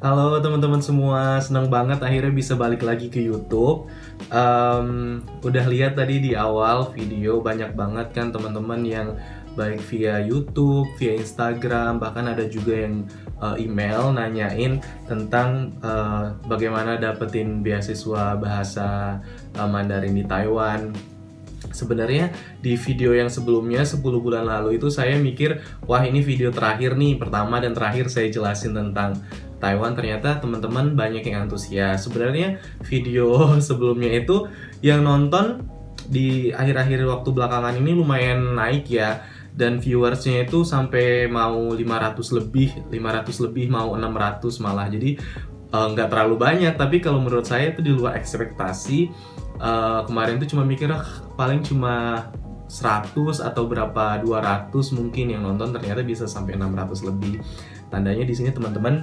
Halo teman-teman semua, senang banget akhirnya bisa balik lagi ke YouTube. Udah lihat tadi di awal video banyak banget kan teman-teman yang baik via YouTube, via Instagram, bahkan ada juga yang email nanyain tentang bagaimana dapetin beasiswa bahasa Mandarin di Taiwan. Sebenarnya di video yang sebelumnya 10 bulan lalu itu saya mikir, wah ini video terakhir nih, pertama dan terakhir saya jelasin tentang Taiwan. Ternyata teman-teman banyak yang antusias. Sebenarnya video sebelumnya itu yang nonton di akhir-akhir waktu belakangan ini lumayan naik ya. Dan viewersnya itu sampai mau 500 lebih mau 600 malah. Jadi nggak terlalu banyak, tapi kalau menurut saya itu di luar ekspektasi. Kemarin tuh cuma mikir paling cuma 100 atau berapa 200 mungkin yang nonton, ternyata bisa sampai 600 lebih. Tandanya di sini teman-teman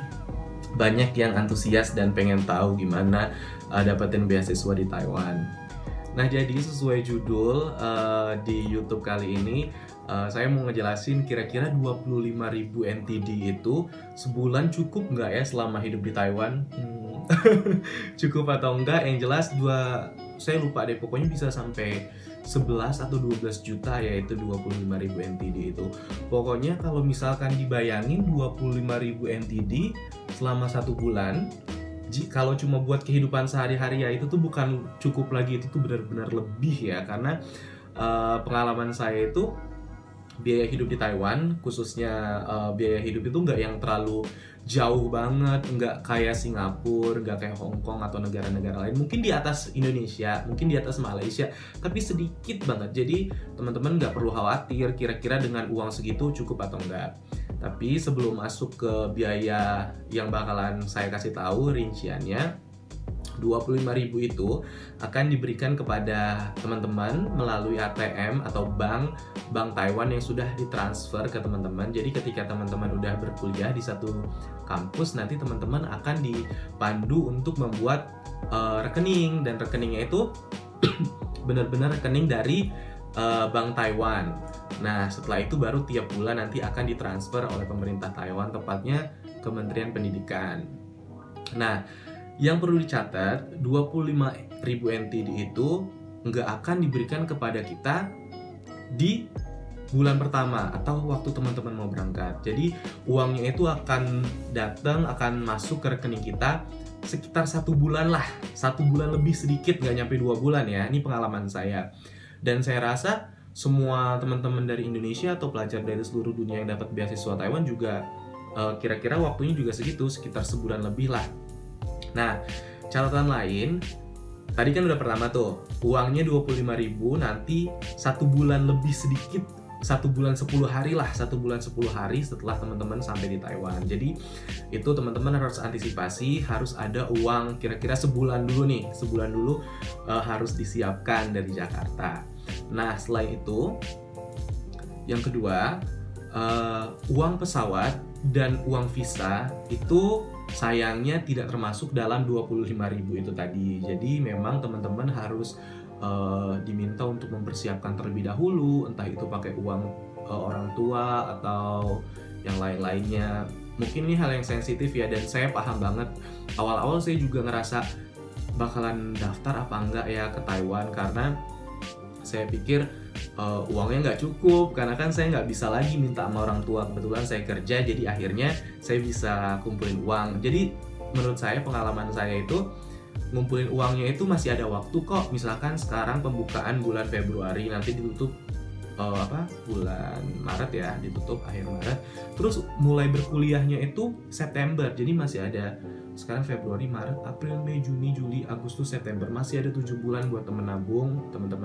banyak yang antusias dan pengen tahu gimana dapetin beasiswa di Taiwan. Nah, jadi sesuai judul di YouTube kali ini, saya mau ngejelasin kira-kira 25.000 NTD itu sebulan cukup nggak ya selama hidup di Taiwan? Cukup atau enggak? Yang jelas saya lupa deh, pokoknya bisa sampai 11 atau 12 juta, yaitu 25.000 NTD itu. Pokoknya kalau misalkan dibayangin 25.000 NTD selama 1 bulan, kalau cuma buat kehidupan sehari-hari ya itu tuh bukan cukup lagi, itu tuh benar-benar lebih ya. Karena pengalaman saya itu biaya hidup di Taiwan, khususnya biaya hidup itu nggak yang terlalu jauh banget, nggak kayak Singapura, nggak kayak Hong Kong atau negara-negara lain. Mungkin di atas Indonesia, mungkin di atas Malaysia, tapi sedikit banget. Jadi teman-teman nggak perlu khawatir kira-kira dengan uang segitu cukup atau enggak. Tapi sebelum masuk ke biaya yang bakalan saya kasih tahu rinciannya, 25.000 itu akan diberikan kepada teman-teman melalui ATM atau bank Taiwan yang sudah ditransfer ke teman-teman. Jadi ketika teman-teman udah berkuliah di satu kampus, nanti teman-teman akan dipandu untuk membuat rekening, dan rekeningnya itu benar-benar rekening dari Bank Taiwan. Nah, setelah itu baru tiap bulan nanti akan ditransfer oleh pemerintah Taiwan, tepatnya Kementerian Pendidikan. Nah, yang perlu dicatat, 25.000 NTD itu nggak akan diberikan kepada kita di bulan pertama atau waktu teman-teman mau berangkat. Jadi uangnya itu akan datang, akan masuk ke rekening kita sekitar 1 bulan lah. 1 bulan lebih sedikit, nggak nyampe 2 bulan ya. Ini pengalaman saya. Dan saya rasa semua teman-teman dari Indonesia atau pelajar dari seluruh dunia yang dapat beasiswa Taiwan juga kira-kira waktunya juga segitu, sekitar sebulan lebih lah. Nah, catatan lain, tadi kan udah pertama tuh, uangnya 25.000, nanti 1 bulan lebih sedikit, 1 bulan 10 hari lah, 1 bulan 10 hari setelah teman-teman sampai di Taiwan. Jadi itu teman-teman harus antisipasi, harus ada uang kira-kira sebulan dulu harus disiapkan dari Jakarta. Nah, selain itu, yang kedua, uang pesawat dan uang visa itu sayangnya tidak termasuk dalam 25.000 itu tadi. Jadi memang teman-teman harus diminta untuk mempersiapkan terlebih dahulu, entah itu pakai uang orang tua atau yang lain-lainnya. Mungkin ini hal yang sensitif ya, dan saya paham banget. Awal-awal saya juga ngerasa bakalan daftar apa enggak ya ke Taiwan, karena saya pikir uangnya nggak cukup, karena kan saya nggak bisa lagi minta sama orang tua. Kebetulan saya kerja, jadi akhirnya saya bisa kumpulin uang. Jadi menurut saya, pengalaman saya itu ngumpulin uangnya itu masih ada waktu kok. Misalkan sekarang pembukaan bulan Februari, nanti ditutup bulan Maret ya, ditutup akhir Maret. Terus mulai berkuliahnya itu September, jadi masih ada sekarang Februari, Maret, April, Mei, Juni, Juli, Agustus, September, masih ada 7 bulan buat teman-teman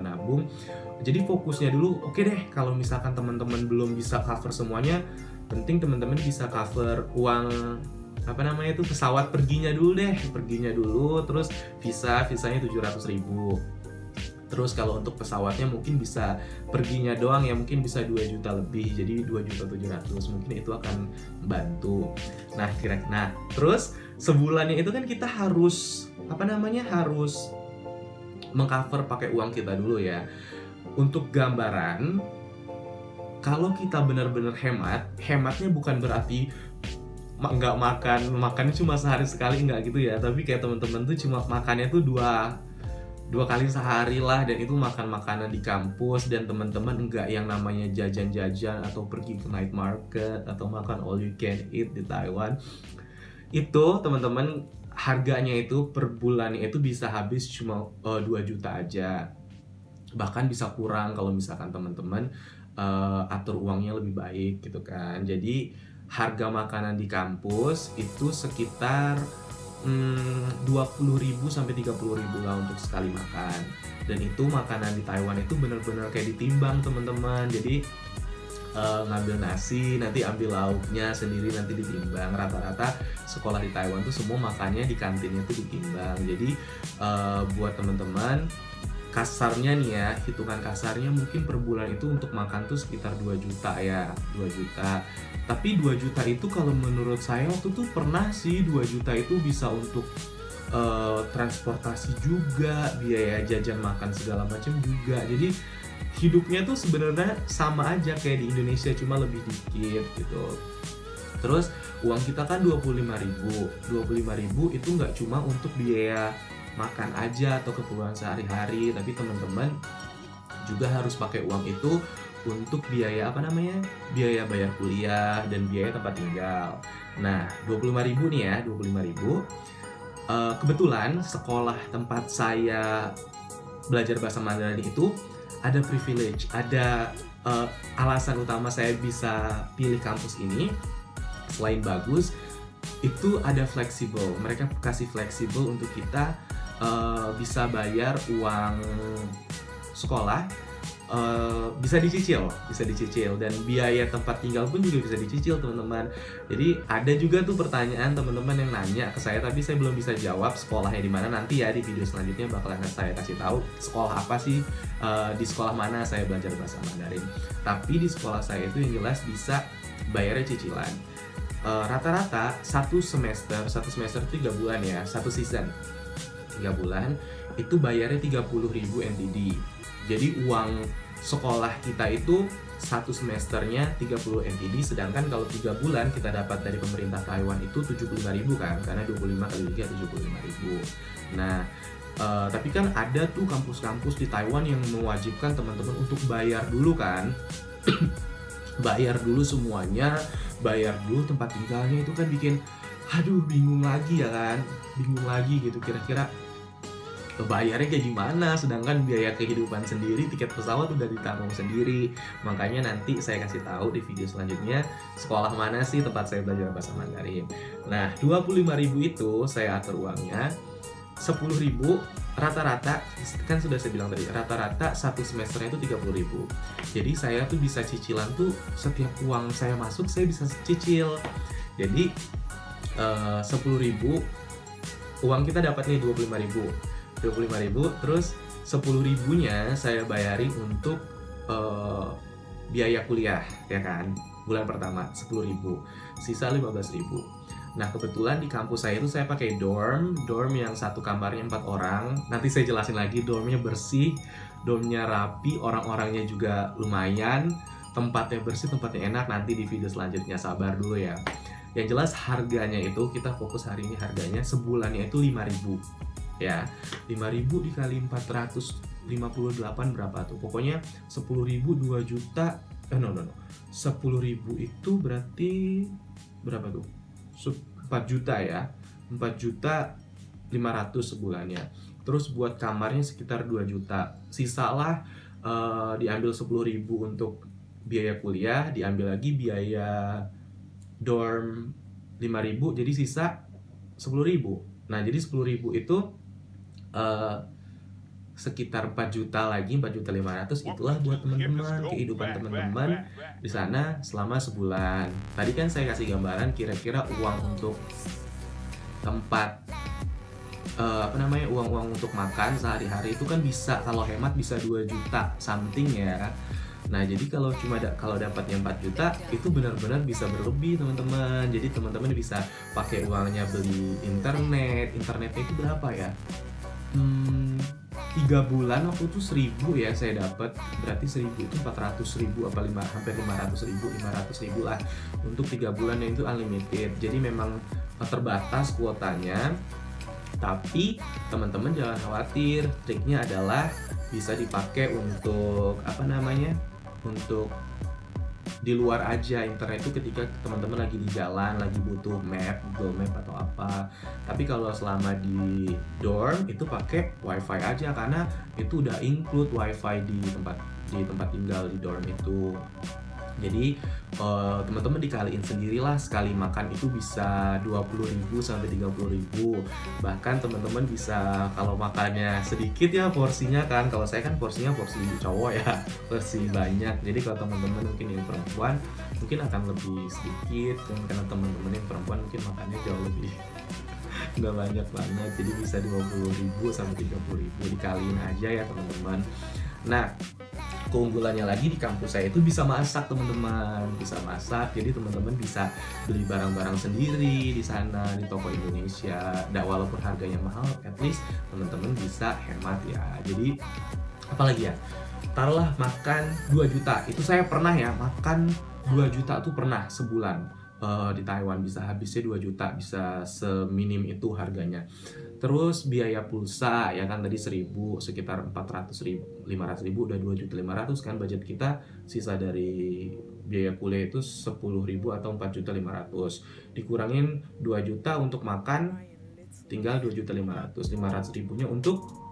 nabung. Jadi fokusnya dulu, oke deh, kalau misalkan teman-teman belum bisa cover semuanya, penting teman-teman bisa cover uang pesawat perginya dulu, terus visanya 700.000. Terus kalau untuk pesawatnya mungkin bisa perginya doang ya, mungkin bisa 2 juta lebih, jadi 2.700.000, mungkin itu akan membantu. Nah, terus sebulannya itu kan kita harus harus mengcover pakai uang kita dulu ya. Untuk gambaran, kalau kita benar-benar hematnya bukan berarti nggak makannya cuma sehari sekali, nggak gitu ya, tapi kayak teman-teman tuh cuma makannya tuh dua kali sehari lah, dan itu makan makanan di kampus, dan teman-teman enggak yang namanya jajan-jajan atau pergi ke night market atau makan all you can eat di Taiwan. Itu teman-teman harganya itu per bulannya itu bisa habis cuma 2 juta aja, bahkan bisa kurang kalau misalkan teman-teman atur uangnya lebih baik gitu kan. Jadi harga makanan di kampus itu sekitar 20.000 sampai 30.000 lah untuk sekali makan. Dan itu makanan di Taiwan itu benar-benar kayak ditimbang teman-teman. Jadi ngambil nasi, nanti ambil lauknya sendiri, nanti ditimbang. Rata-rata sekolah di Taiwan tuh semua makannya di kantinnya tuh ditimbang. Jadi buat teman-teman, kasarnya nih ya, hitungan kasarnya mungkin per bulan itu untuk makan tuh sekitar 2 juta ya, 2 juta. Tapi 2 juta itu kalau menurut saya waktu tuh pernah sih 2 juta itu bisa untuk transportasi juga, biaya jajan makan segala macam juga. Jadi hidupnya tuh sebenarnya sama aja kayak di Indonesia, cuma lebih dikit gitu. Terus uang kita kan 25.000. 25.000 itu nggak cuma untuk biaya makan aja atau keperluan sehari-hari, tapi teman-teman juga harus pakai uang itu untuk biaya biaya bayar kuliah dan biaya tempat tinggal. Nah, 25.000 nih ya, 25.000. Kebetulan sekolah tempat saya belajar bahasa Mandarin itu ada privilege, ada alasan utama saya bisa pilih kampus ini. Selain bagus, itu ada fleksibel. Mereka kasih fleksibel untuk kita bisa bayar uang sekolah, bisa dicicil, dan biaya tempat tinggal pun juga bisa dicicil teman-teman. Jadi ada juga tuh pertanyaan teman-teman yang nanya ke saya, tapi saya belum bisa jawab sekolahnya di mana. Nanti ya di video selanjutnya bakalan saya kasih tahu sekolah apa sih, di sekolah mana saya belajar bahasa Mandarin. Tapi di sekolah saya itu yang jelas bisa bayarnya cicilan. Rata-rata satu semester itu 3 bulan ya, satu season 3 bulan itu bayarnya 30.000 NTD. Jadi uang sekolah kita itu satu semesternya 30 NTD, sedangkan kalau 3 bulan kita dapat dari pemerintah Taiwan itu 75.000 kan, karena 25 kali 3 75.000. Nah, tapi kan ada tuh kampus-kampus di Taiwan yang mewajibkan teman-teman untuk bayar dulu kan. Bayar dulu semuanya, bayar dulu tempat tinggalnya, itu kan bikin bingung lagi ya kan, bingung lagi gitu kira-kira bayarnya kayak gimana, sedangkan biaya kehidupan sendiri, tiket pesawat udah ditanggung sendiri. Makanya nanti saya kasih tahu di video selanjutnya sekolah mana sih tempat saya belajar bahasa Mandarin. Nah, 25.000 itu saya atur uangnya 10.000 rata-rata, kan sudah saya bilang tadi, rata-rata satu semesternya itu 30.000. Jadi saya tuh bisa cicilan tuh, setiap uang saya masuk saya bisa cicil. Jadi 10.000 uang kita dapat nih 25.000, terus 10.000-nya saya bayarin untuk biaya kuliah ya kan, bulan pertama 10.000, sisa 15.000. Nah, kebetulan di kampus saya itu saya pakai dorm yang satu kamarnya 4 orang. Nanti saya jelasin lagi, dormnya bersih, dormnya rapi, orang-orangnya juga lumayan, tempatnya bersih, tempatnya enak. Nanti di video selanjutnya, sabar dulu ya. Yang jelas harganya itu, kita fokus hari ini harganya sebulannya itu 5.000 ya. 5.000 dikali 458 berapa tuh? Pokoknya 10.000 2 juta. 10.000 itu berarti berapa tuh? 4 juta ya. 4 juta 500 sebulannya. Terus buat kamarnya sekitar 2 juta. Sisalah diambil 10.000 untuk biaya kuliah, diambil lagi biaya dorm 5.000, jadi sisa 10.000. Nah, jadi 10.000 itu sekitar 4 juta lagi, 4.500.000. Itulah buat teman-teman, kehidupan teman-teman di sana selama sebulan. Tadi kan saya kasih gambaran kira-kira uang untuk tempat uang untuk makan sehari-hari itu kan bisa, kalau hemat bisa 2 juta something ya. Nah, jadi kalau dapatnya 4 juta itu benar-benar bisa berlebih teman-teman. Jadi teman-teman bisa pakai uangnya beli internetnya itu berapa ya? 3 bulan waktu itu 1.000 ya saya dapat, berarti 1.000 itu 400.000 apa hampir 500.000 lah untuk 3 bulan, yang itu unlimited. Jadi memang terbatas kuotanya, tapi teman-teman jangan khawatir, triknya adalah bisa dipakai untuk apa namanya, untuk di luar aja internet itu ketika teman-teman lagi di jalan, lagi butuh map, Google Map atau apa. Tapi kalau selama di dorm itu pakai wifi aja, karena itu udah include wifi di tempat tinggal di dorm itu. Jadi teman-teman dikaliin sendirilah, sekali makan itu bisa 20.000 sampai 30.000. Bahkan teman-teman bisa, kalau makannya sedikit ya porsinya kan, kalau saya kan porsinya porsi cowok ya, porsi banyak. Jadi kalau teman-teman mungkin yang perempuan mungkin akan lebih sedikit, dan karena teman-teman yang perempuan mungkin makannya jauh lebih nggak banyak banget, jadi bisa 20.000 sampai 30.000, dikaliin aja ya teman-teman. Nah, keunggulannya lagi di kampus saya itu bisa masak teman-teman, bisa masak. Jadi teman-teman bisa beli barang-barang sendiri di sana di toko Indonesia. Dan walaupun harganya mahal, at least teman-teman bisa hemat ya. Jadi apalagi ya, taruhlah makan 2 juta, itu saya pernah ya makan 2 juta tuh pernah sebulan. Di Taiwan bisa habisnya 2 juta, bisa seminim itu harganya. Terus biaya pulsa ya kan tadi 1.000, sekitar 400.000, 500.000 udah 2.500.000 kan budget kita. Sisa dari biaya kuliah itu 10.000 atau 4.500.000, dikurangin 2 juta untuk makan, tinggal 2.500.000. 500.000-nya untuk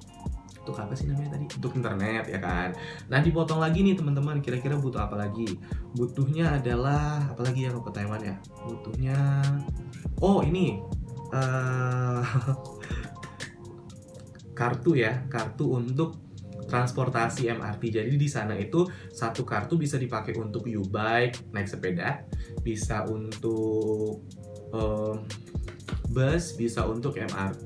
apa sih namanya tadi? Untuk internet ya kan. Nah, dipotong lagi nih teman-teman, kira-kira butuh apa lagi? Butuhnya adalah apa lagi ya ke Taiwan ya? Butuhnya ini kartu ya, kartu untuk transportasi MRT. Jadi di sana itu satu kartu bisa dipakai untuk U-Bike, naik sepeda, bisa untuk bus, bisa untuk MRT.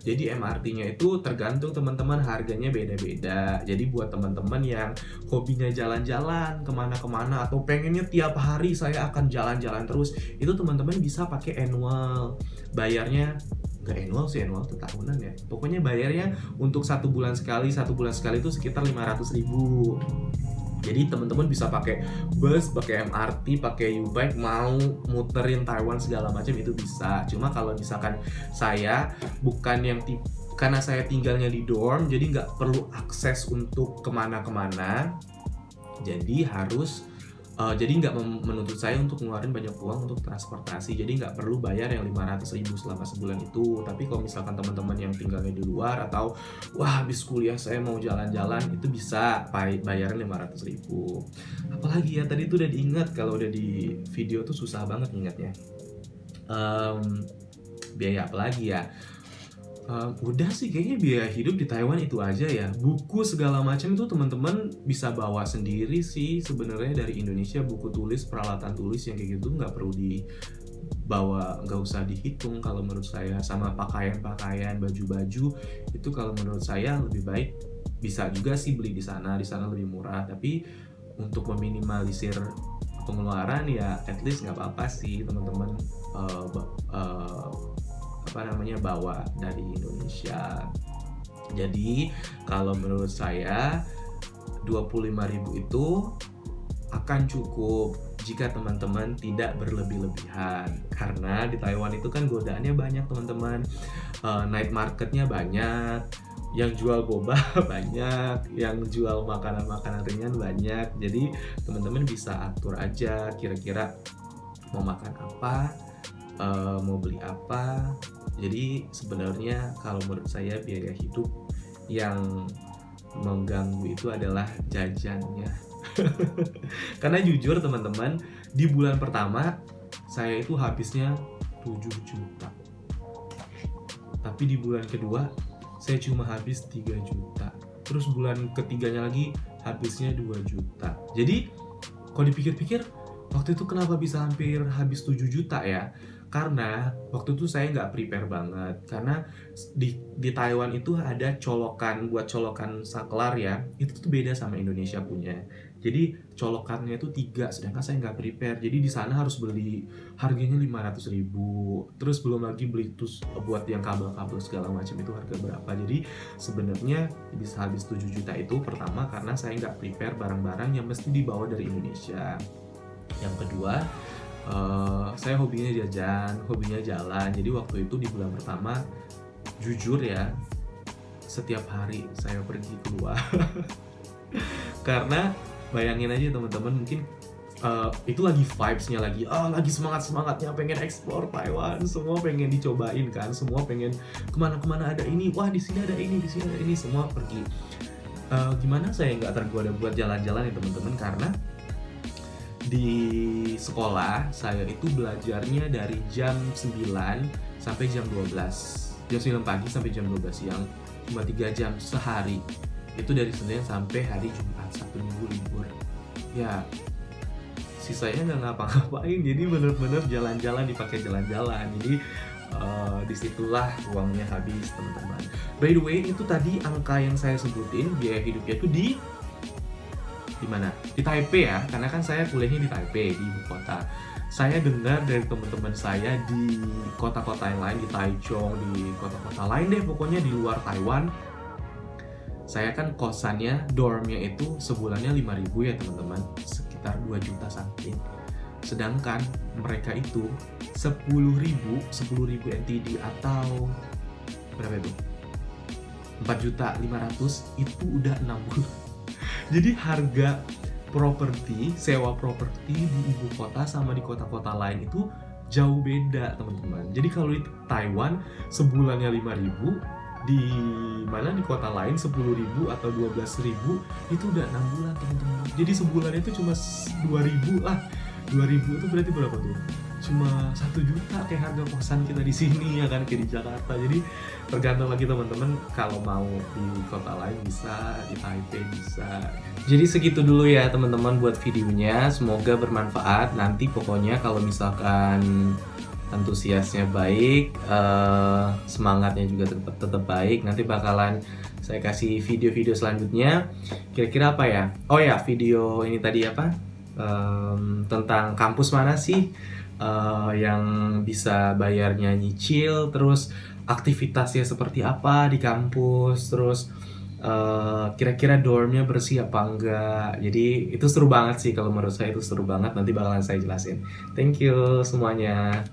Jadi MRT-nya itu tergantung teman-teman, harganya beda-beda. Jadi buat teman-teman yang hobinya jalan-jalan kemana-kemana atau pengennya tiap hari saya akan jalan-jalan terus, itu teman-teman bisa pakai annual. Bayarnya nggak annual sih, annual itu tahunan ya. Pokoknya bayarnya untuk 1 bulan sekali itu sekitar 500.000. Jadi teman-teman bisa pakai bus, pakai MRT, pakai U-Bike, mau muterin Taiwan segala macam itu bisa. Cuma kalau misalkan saya bukan yang karena saya tinggalnya di dorm, jadi nggak perlu akses untuk kemana-kemana. Jadi jadi nggak menuntut saya untuk ngeluarin banyak uang untuk transportasi. Jadi nggak perlu bayar yang 500.000 selama sebulan itu. Tapi kalau misalkan teman-teman yang tinggalnya di luar atau habis kuliah saya mau jalan-jalan, itu bisa bayarin 500.000. Apalagi ya, tadi tuh udah diingat, kalau udah di video tuh susah banget ingatnya. Biaya apa lagi ya? Udah sih kayaknya biaya hidup di Taiwan itu aja ya. Buku segala macam itu teman-teman bisa bawa sendiri sih sebenarnya dari Indonesia. Buku tulis, peralatan tulis yang kayak gitu nggak perlu dibawa, nggak usah dihitung kalau menurut saya. Sama pakaian, baju-baju itu kalau menurut saya lebih baik bisa juga sih beli di sana lebih murah. Tapi untuk meminimalisir pengeluaran ya at least nggak apa-apa sih teman-teman bawa dari Indonesia. Jadi kalau menurut saya 25.000 itu akan cukup jika teman-teman tidak berlebih-lebihan. Karena di Taiwan itu kan godaannya banyak teman-teman, night marketnya banyak, yang jual boba banyak, yang jual makanan-makanan ringan banyak. Jadi teman-teman bisa atur aja kira-kira mau makan apa, mau beli apa. Jadi sebenarnya kalau menurut saya biaya hidup yang mengganggu itu adalah jajannya. Karena jujur teman-teman, di bulan pertama saya itu habisnya 7 juta. Tapi di bulan kedua saya cuma habis 3 juta. Terus bulan ketiganya lagi habisnya 2 juta. Jadi kalau dipikir-pikir, waktu itu kenapa bisa hampir habis 7 juta ya? Karena waktu itu saya nggak prepare banget. Karena di Taiwan itu ada buat colokan saklar ya. Itu tuh beda sama Indonesia punya. Jadi colokannya itu 3, sedangkan saya nggak prepare. Jadi di sana harus beli, harganya 500.000. Terus belum lagi beli terus buat yang kabel-kabel segala macam itu harga berapa. Jadi sebenarnya bisa habis 7 juta itu pertama karena saya nggak prepare barang-barang yang mesti dibawa dari Indonesia. Yang kedua, saya hobinya jajan, hobinya jalan. Jadi waktu itu di bulan pertama, jujur ya, setiap hari saya pergi keluar. Karena bayangin aja teman-teman, mungkin itu lagi vibes-nya lagi semangat-semangatnya pengen explore Taiwan, semua pengen dicobain kan, semua pengen kemana-kemana ada ini, wah di sini ada ini, di sini ada ini, semua pergi. Gimana saya nggak tergoda buat jalan-jalan ya teman-teman, karena di sekolah saya itu belajarnya dari jam 9 sampai jam 12, jam 9 pagi sampai jam 12 siang, cuma 3 jam sehari. Itu dari Senin sampai hari Jumat, Sabtu Minggu libur. Ya, sisanya nggak ngapa-ngapain, jadi bener-bener jalan-jalan, dipakai jalan-jalan. Jadi disitulah uangnya habis teman-teman. By the way, itu tadi angka yang saya sebutin biaya hidupnya itu di mana? Di Taipei ya, karena kan saya kuliahnya di Taipei, di ibu kota. Saya dengar dari teman-teman saya di kota-kota yang lain, di Taichung, di kota-kota lain deh, pokoknya di luar Taiwan. Saya kan kosannya, dormnya itu sebulannya 5.000 ya teman-teman, sekitar 2 juta something. Sedangkan mereka itu 10.000 NTD atau berapa itu? 4.500.000 itu udah 6 bulan. Jadi harga properti, sewa properti di ibu kota sama di kota-kota lain itu jauh beda teman-teman. Jadi kalau di Taiwan sebulannya 5.000, di mana di kota lain 10.000 atau 12.000 itu udah 6 bulan teman-teman. Jadi sebulannya itu cuma 2.000 lah. 2.000 itu berarti berapa tuh? Cuma 1 juta kayak harga kosan kita di sini ya kan, kayak di Jakarta. Jadi tergantung lagi teman-teman, kalau mau di kota lain bisa, di Taipei bisa. Jadi segitu dulu ya teman-teman buat videonya, semoga bermanfaat. Nanti pokoknya kalau misalkan antusiasnya baik, semangatnya juga tetap baik, nanti bakalan saya kasih video-video selanjutnya. Kira-kira apa ya? Oh ya, video ini tadi apa? Tentang kampus mana sih yang bisa bayarnya nyicil, terus aktivitasnya seperti apa di kampus, terus kira-kira dormnya bersih apa enggak. Jadi itu seru banget sih, kalau menurut saya itu seru banget. Nanti bakalan saya jelasin. Thank you semuanya.